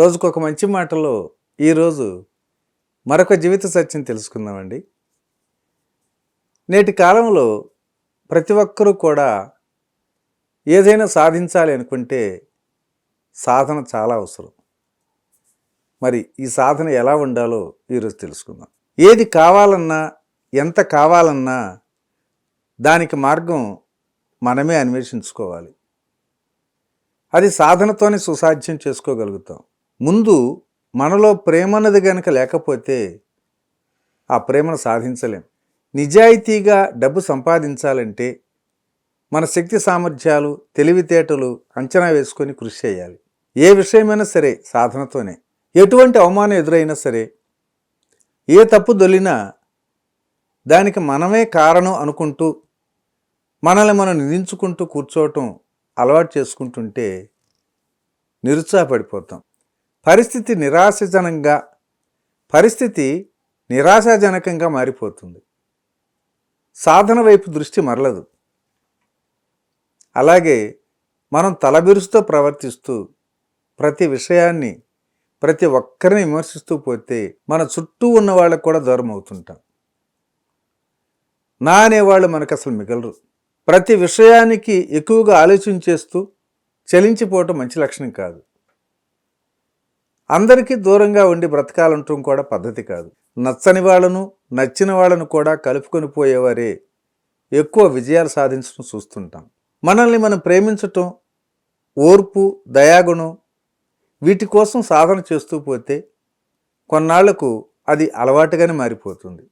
రోజుకొక మంచి మాటలో ఈరోజు మరొక జీవిత సత్యం తెలుసుకుందామండి. నేటి కాలంలో ప్రతి ఒక్కరూ కూడా ఏదైనా సాధించాలి అనుకుంటే సాధన చాలా అవసరం. మరి ఈ సాధన ఎలా ఉండాలో ఈరోజు తెలుసుకుందాం. ఏది కావాలన్నా, ఎంత కావాలన్నా దానికి మార్గం మనమే అన్వేషించుకోవాలి. అది సాధనతోనే సుసాధ్యం చేసుకోగలుగుతాం. ముందు మనలో ప్రేమ అన్నది కనుక లేకపోతే ఆ ప్రేమను సాధించలేం. నిజాయితీగా డబ్బు సంపాదించాలంటే మన శక్తి సామర్థ్యాలు, తెలివితేటలు అంచనా వేసుకొని కృషి చేయాలి. ఏ విషయమైనా సరే సాధనతోనే. ఎటువంటి అవమానం ఎదురైనా సరే, ఏ తప్పు దొల్లినా దానికి మనమే కారణం అనుకుంటూ మనల్ని మనం నిందించుకుంటూ కూర్చోవటం అలవాటు చేసుకుంటుంటే నిరుత్సాహపడిపోతాం. పరిస్థితి నిరాశాజనకంగా మారిపోతుంది. సాధన వైపు దృష్టి మరలదు. అలాగే మనం తలబిరుసుతో ప్రవర్తిస్తూ ప్రతి విషయాన్ని, ప్రతి ఒక్కరిని విమర్శిస్తూ పోతే మన చుట్టూ ఉన్న వాళ్ళకు కూడా దూరం అవుతుంటాం. నా అనేవాళ్ళు మనకు అసలు మిగలరు. ప్రతి విషయానికి ఎక్కువగా ఆలోచించేస్తూ చలించిపోవటం మంచి లక్షణం కాదు. అందరికీ దూరంగా ఉండి బ్రతకాలంటూ కూడా పద్ధతి కాదు. నచ్చని వాళ్ళను, నచ్చిన వాళ్ళను కూడా కలుపుకొని పోయేవారే ఎక్కువ విజయాలు సాధించడం చూస్తుంటాం. మనల్ని మనం ప్రేమించటం, ఓర్పు, దయాగుణం వీటి కోసం సాధన చేస్తూ పోతే కొన్నాళ్లకు అది అలవాటుగానే మారిపోతుంది.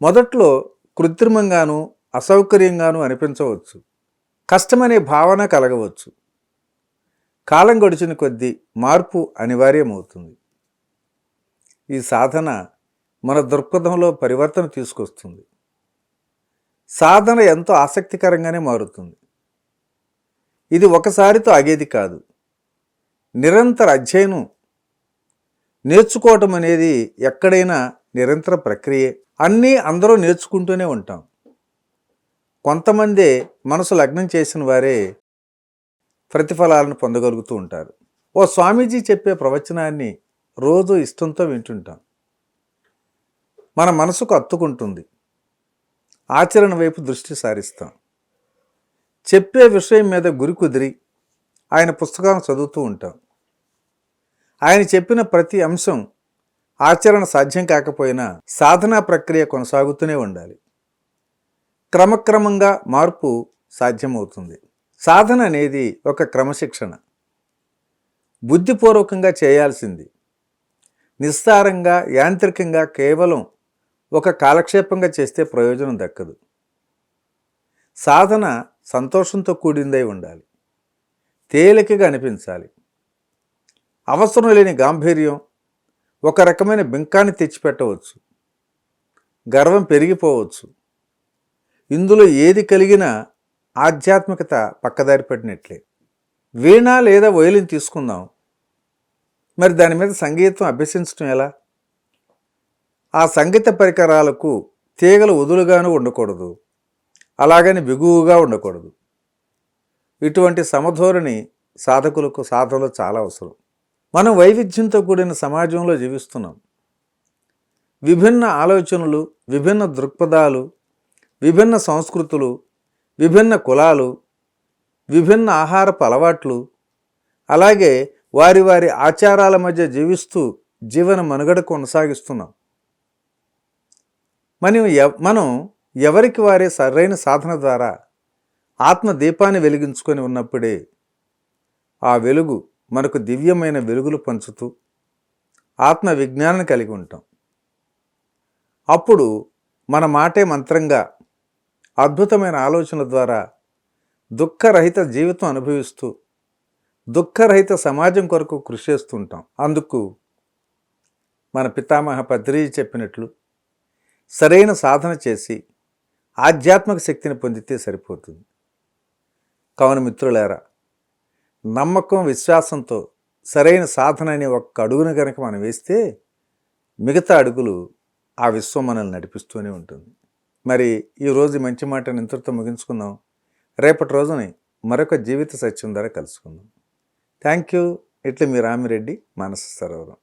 మొదట్లో కృత్రిమంగాను, అసౌకర్యంగాను అనిపించవచ్చు. కష్టమనే భావన కలగవచ్చు. కాలం గడిచిన కొద్దీ మార్పు అనివార్యమవుతుంది. ఈ సాధన మన దృక్పథంలో పరివర్తన తీసుకొస్తుంది. సాధన ఎంతో ఆసక్తికరంగానే మారుతుంది. ఇది ఒకసారితో ఆగేది కాదు. నిరంతర అధ్యయనం, నేర్చుకోవటం అనేది ఎక్కడైనా నిరంతర ప్రక్రియే. అన్నీ అందరూ నేర్చుకుంటూనే ఉంటాం. కొంతమందే మనసు లగ్నం చేసిన వారే ప్రతిఫలాలను పొందగలుగుతూ ఉంటారు. ఓ స్వామీజీ చెప్పే ప్రవచనాన్ని రోజు ఇష్టంతో వింటుంటాం. మన మనసుకు అత్తుకుంటుంది. ఆచరణ వైపు దృష్టి సారిస్తాం. చెప్పే విషయం మీద గురి కుదిరి ఆయన పుస్తకాలను చదువుతూ ఉంటాం. ఆయన చెప్పిన ప్రతి అంశం ఆచరణ సాధ్యం కాకపోయినా సాధనా ప్రక్రియ కొనసాగుతూనే ఉండాలి. క్రమక్రమంగా మార్పు సాధ్యమవుతుంది. సాధన అనేది ఒక క్రమశిక్షణ. బుద్ధిపూర్వకంగా చేయాల్సింది. నిస్సారంగా, యాంత్రికంగా కేవలం ఒక కాలక్షేపంగా చేస్తే ప్రయోజనం దక్కదు. సాధన సంతోషంతో కూడిందై ఉండాలి. తేలికగా అనిపించాలి. అవసరం లేని గాంభీర్యం ఒక రకమైన బింకాన్ని తెచ్చిపెట్టవచ్చు. గర్వం పెరిగిపోవచ్చు. ఇందులో ఏది కలిగినా ఆధ్యాత్మికత పక్కదారి పడినట్లే. వీణ లేదా వయలిన్ తీసుకుందాం. మరి దాని మీద సంగీతం అభ్యసించడం ఎలా? ఆ సంగీత పరికరాలకు తీగలు వదులుగాను ఉండకూడదు, అలాగని బిగువుగా ఉండకూడదు. ఇటువంటి సమధోరణి సాధకులకు సాధనలో చాలా అవసరం. మనం వైవిధ్యంతో కూడిన సమాజంలో జీవిస్తున్నాం. విభిన్న ఆలోచనలు, విభిన్న దృక్పథాలు, విభిన్న సంస్కృతులు, విభిన్న కులాలు, విభిన్న ఆహారపు అలవాట్లు, అలాగే వారి వారి ఆచారాల మధ్య జీవిస్తూ జీవన మనుగడ కొనసాగిస్తున్నాం. మనం ఎవరికి వారే సరైన సాధన ద్వారా ఆత్మ దీపాన్ని వెలిగించుకొని ఉన్నప్పుడే ఆ వెలుగు మనకు దివ్యమైన వెలుగులు పంచుతూ ఆత్మ విజ్ఞానాన్ని కలిగి ఉంటాం. అప్పుడు మన మాటే మంత్రంగా అద్భుతమైన ఆలోచనల ద్వారా దుఃఖరహిత జీవితం అనుభవిస్తూ దుఃఖరహిత సమాజం కొరకు కృషి చేస్తుంటాం. అందుకు మన పితామహ పత్రిజీ చెప్పినట్లు సరైన సాధన చేసి ఆధ్యాత్మిక శక్తిని పొందితే సరిపోతుంది. కావున మిత్రులారా, నమ్మకం, విశ్వాసంతో సరైన సాధన అనే ఒక్క అడుగును కనుక మనం వేస్తే మిగతా అడుగులు ఆ విశ్వం మనల్ని నడిపిస్తూనే ఉంటుంది. మరి ఈరోజు మంచి మాటను ఇంతటితో ముగించుకుందాం. రేపటి రోజుని మరొక జీవిత సత్యం ద్వారా కలుసుకుందాం. Thank you. ఇట్లా మీ రామిరెడ్డి మానస సరోవరం.